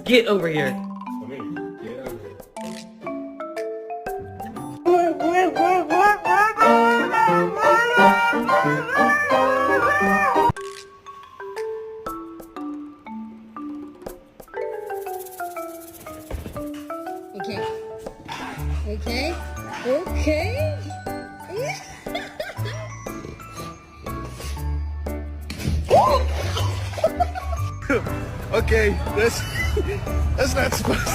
Get over here. Come here. Get over here. Okay. Okay. Okay. Okay, that's not supposed to